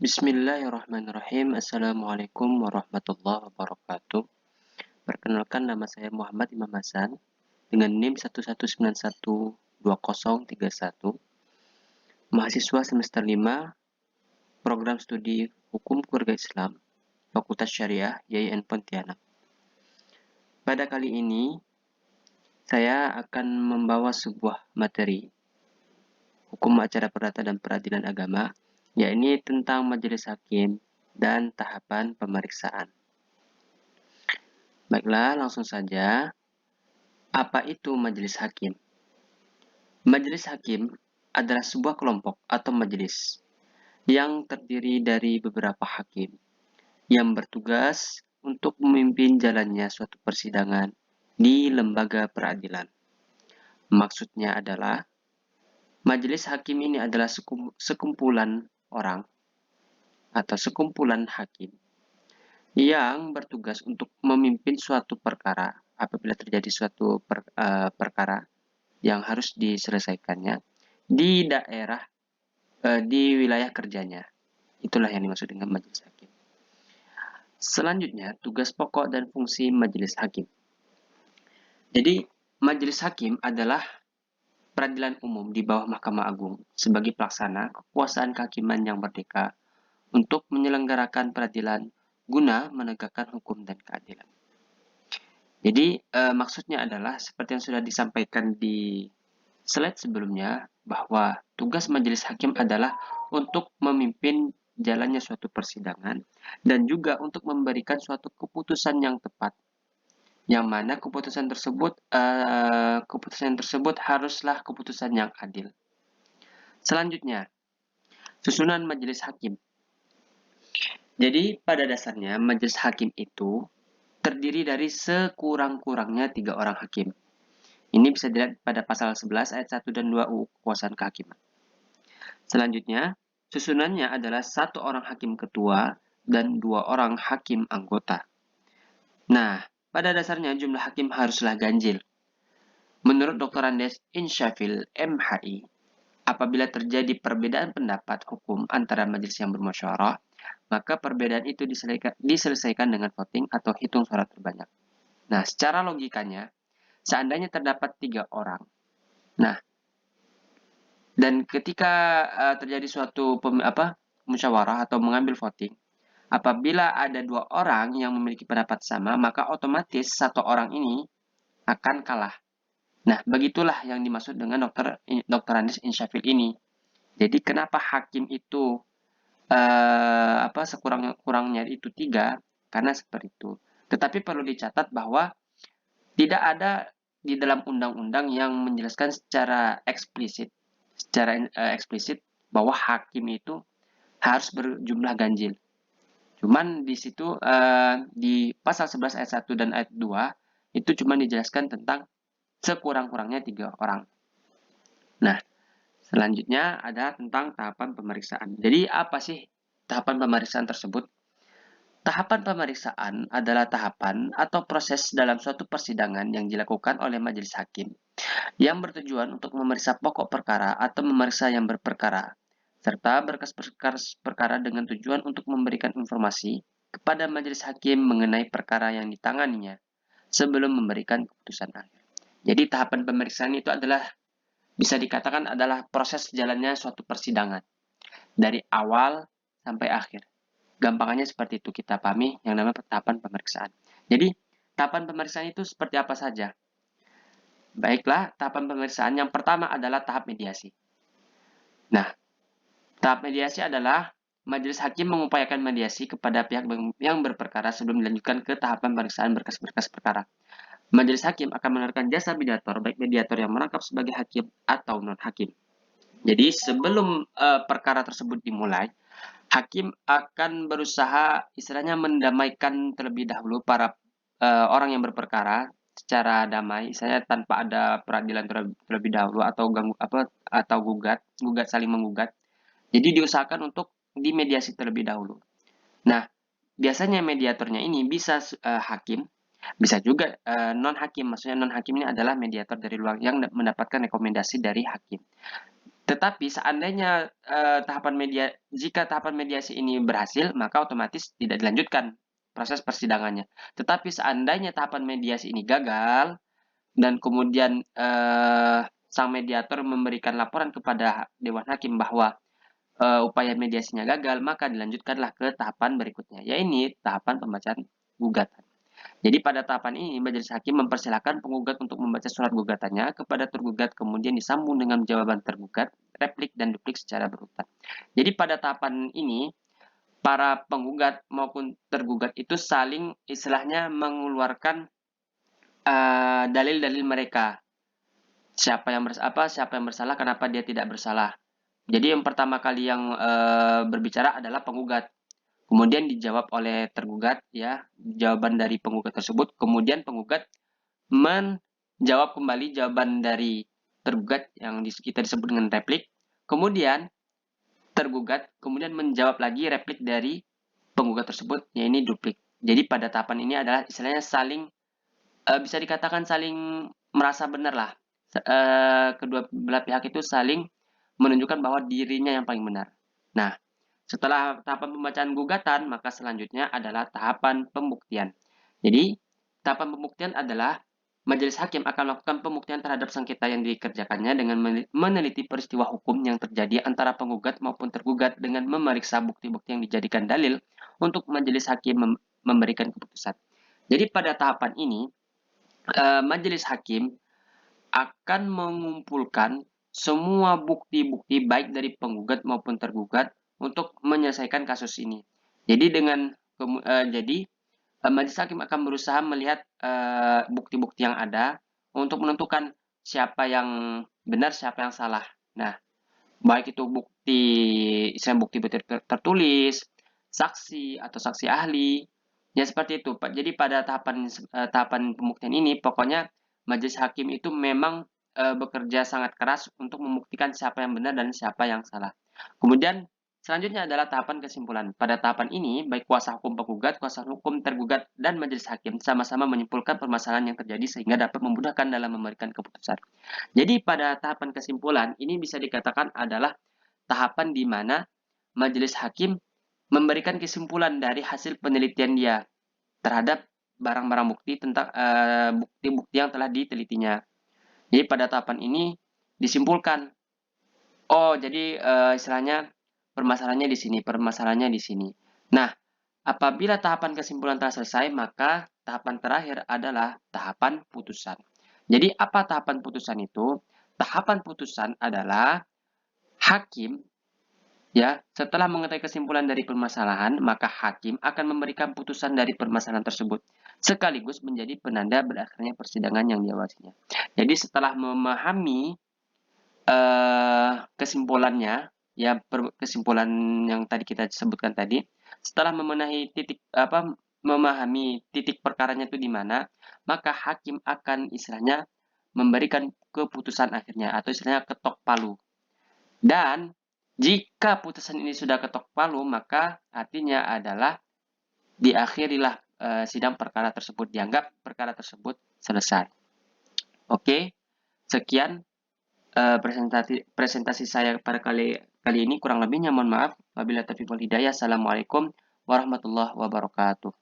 Bismillahirrahmanirrahim. Assalamualaikum warahmatullahi wabarakatuh. Perkenalkan, nama saya Muhammad Imam Hasan dengan NIM 11912031, mahasiswa semester 5, program studi Hukum Keluarga Islam, Fakultas Syariah YIN Pontianak. Pada kali ini, saya akan membawa sebuah materi Hukum Acara Perdata dan Peradilan Agama, yakni tentang majelis hakim dan tahapan pemeriksaan. Baiklah, langsung saja. Apa itu majelis hakim? Majelis hakim adalah sebuah kelompok atau majelis yang terdiri dari beberapa hakim yang bertugas untuk memimpin jalannya suatu persidangan di lembaga peradilan. Maksudnya adalah majelis hakim ini adalah sekumpulan orang atau sekumpulan hakim yang bertugas untuk memimpin suatu perkara apabila terjadi suatu perkara yang harus diselesaikannya di daerah, di wilayah kerjanya. Itulah yang dimaksud dengan majelis hakim. Selanjutnya, tugas pokok dan fungsi majelis hakim. Jadi, majelis hakim adalah peradilan umum di bawah Mahkamah Agung sebagai pelaksana kekuasaan kehakiman yang merdeka untuk menyelenggarakan peradilan guna menegakkan hukum dan keadilan. Jadi, maksudnya adalah seperti yang sudah disampaikan di slide sebelumnya, bahwa tugas majelis hakim adalah untuk memimpin jalannya suatu persidangan dan juga untuk memberikan suatu keputusan yang tepat, yang mana keputusan tersebut haruslah keputusan yang adil. Selanjutnya, susunan majelis hakim. Jadi pada dasarnya majelis hakim itu terdiri dari sekurang-kurangnya 3 orang hakim. Ini bisa dilihat pada pasal 11 ayat 1 dan 2 UU Kekuasaan Kehakiman. Selanjutnya, susunannya adalah 1 orang hakim ketua dan 2 orang hakim anggota. Nah, pada dasarnya jumlah hakim haruslah ganjil. Menurut Dr. Andes Insyafil, MHI, apabila terjadi perbedaan pendapat hukum antara majelis yang bermusyawarah, maka perbedaan itu diselesaikan dengan voting atau hitung suara terbanyak. Nah, secara logikanya, seandainya terdapat 3 orang. Nah, dan ketika terjadi suatu musyawarah atau mengambil voting, apabila ada 2 orang yang memiliki pendapat sama, maka otomatis 1 orang ini akan kalah. Nah, begitulah yang dimaksud dengan Dr. Andes Insyafil ini. Jadi kenapa hakim itu sekurang-kurangnya itu 3? Karena seperti itu. Tetapi perlu dicatat bahwa tidak ada di dalam undang-undang yang menjelaskan secara eksplisit bahwa hakim itu harus berjumlah ganjil. Cuman di situ di pasal 11 ayat 1 dan ayat 2 itu cuma dijelaskan tentang sekurang-kurangnya 3 orang. Nah, selanjutnya ada tentang tahapan pemeriksaan. Jadi apa sih tahapan pemeriksaan tersebut? Tahapan pemeriksaan adalah tahapan atau proses dalam suatu persidangan yang dilakukan oleh majelis hakim yang bertujuan untuk memeriksa pokok perkara atau memeriksa yang berperkara, serta berkas perkara dengan tujuan untuk memberikan informasi kepada majelis hakim mengenai perkara yang ditanganinya sebelum memberikan keputusan akhir. Jadi tahapan pemeriksaan itu adalah bisa dikatakan adalah proses jalannya suatu persidangan dari awal sampai akhir. Gampangannya seperti itu kita pahami yang namanya tahapan pemeriksaan. Jadi tahapan pemeriksaan itu seperti apa saja? Baiklah, tahapan pemeriksaan yang pertama adalah tahap mediasi. Nah, tahap mediasi adalah majelis hakim mengupayakan mediasi kepada pihak yang berperkara sebelum dilanjutkan ke tahapan pemeriksaan berkas-berkas perkara. Majelis hakim akan menawarkan jasa mediator, baik mediator yang merangkap sebagai hakim atau non-hakim. Jadi sebelum perkara tersebut dimulai, hakim akan berusaha istilahnya mendamaikan terlebih dahulu para orang yang berperkara secara damai, misalnya tanpa ada peradilan terlebih dahulu atau gugat saling menggugat. Jadi diusahakan untuk dimediasi terlebih dahulu. Nah, biasanya mediatornya ini bisa hakim, bisa juga non hakim. Maksudnya non hakim ini adalah mediator dari luar yang mendapatkan rekomendasi dari hakim. Tetapi seandainya jika tahapan mediasi ini berhasil, maka otomatis tidak dilanjutkan proses persidangannya. Tetapi seandainya tahapan mediasi ini gagal dan kemudian sang mediator memberikan laporan kepada Dewan Hakim bahwa upaya mediasinya gagal, maka dilanjutkanlah ke tahapan berikutnya, yaitu tahapan pembacaan gugatan. Jadi pada tahapan ini, majelis hakim mempersilahkan penggugat untuk membaca surat gugatannya kepada tergugat, kemudian disambung dengan jawaban tergugat, replik dan duplik secara berurutan. Jadi pada tahapan ini, para penggugat maupun tergugat itu saling istilahnya mengeluarkan dalil-dalil mereka. Siapa yang bersalah, kenapa dia tidak bersalah. Jadi yang pertama kali yang berbicara adalah penggugat. Kemudian dijawab oleh tergugat, ya, jawaban dari penggugat tersebut. Kemudian penggugat menjawab kembali jawaban dari tergugat yang kita disebut dengan replik. Kemudian tergugat kemudian menjawab lagi replik dari penggugat tersebut, yaitu duplik. Jadi pada tahapan ini adalah istilahnya saling bisa dikatakan saling merasa benar lah. Kedua belah pihak itu saling menunjukkan bahwa dirinya yang paling benar. Nah, setelah tahapan pembacaan gugatan, maka selanjutnya adalah tahapan pembuktian. Jadi, tahapan pembuktian adalah majelis hakim akan melakukan pembuktian terhadap sengketa yang dikerjakannya dengan meneliti peristiwa hukum yang terjadi antara penggugat maupun tergugat dengan memeriksa bukti-bukti yang dijadikan dalil untuk majelis hakim memberikan keputusan. Jadi pada tahapan ini, majelis hakim akan mengumpulkan semua bukti-bukti baik dari penggugat maupun tergugat untuk menyelesaikan kasus ini. Jadi majelis hakim akan berusaha melihat bukti-bukti yang ada untuk menentukan siapa yang benar, siapa yang salah. Nah, baik itu bukti tertulis, saksi atau saksi ahli, ya seperti itu, Pak. Jadi pada tahapan pembuktian ini, pokoknya majelis hakim itu memang bekerja sangat keras untuk membuktikan siapa yang benar dan siapa yang salah. Kemudian selanjutnya adalah tahapan kesimpulan. Pada tahapan ini, baik kuasa hukum penggugat, kuasa hukum tergugat, dan majelis hakim sama-sama menyimpulkan permasalahan yang terjadi sehingga dapat memudahkan dalam memberikan keputusan. Jadi pada tahapan kesimpulan, ini bisa dikatakan adalah tahapan di mana majelis hakim memberikan kesimpulan dari hasil penelitian dia terhadap barang-barang bukti tentang bukti-bukti yang telah ditelitinya. Jadi pada tahapan ini disimpulkan, oh jadi istilahnya permasalahannya di sini. Nah, apabila tahapan kesimpulan telah selesai, maka tahapan terakhir adalah tahapan putusan. Jadi apa tahapan putusan itu? Tahapan putusan adalah hakim, ya, setelah mengetahui kesimpulan dari permasalahan, maka hakim akan memberikan putusan dari permasalahan tersebut, sekaligus menjadi penanda berakhirnya persidangan yang diawasinya. Jadi setelah memahami kesimpulannya, ya, kesimpulan yang tadi kita sebutkan tadi, setelah memahami titik perkaranya itu di mana, maka hakim akan istilahnya memberikan keputusan akhirnya atau istilahnya ketok palu. Dan jika putusan ini sudah ketok palu, maka artinya adalah diakhirilah sidang perkara tersebut, dianggap perkara tersebut selesai. Oke, sekian presentasi saya pada kali ini. Kurang lebihnya mohon maaf. Wabillahi taufiq wal hidayah. Assalamualaikum warahmatullahi wabarakatuh.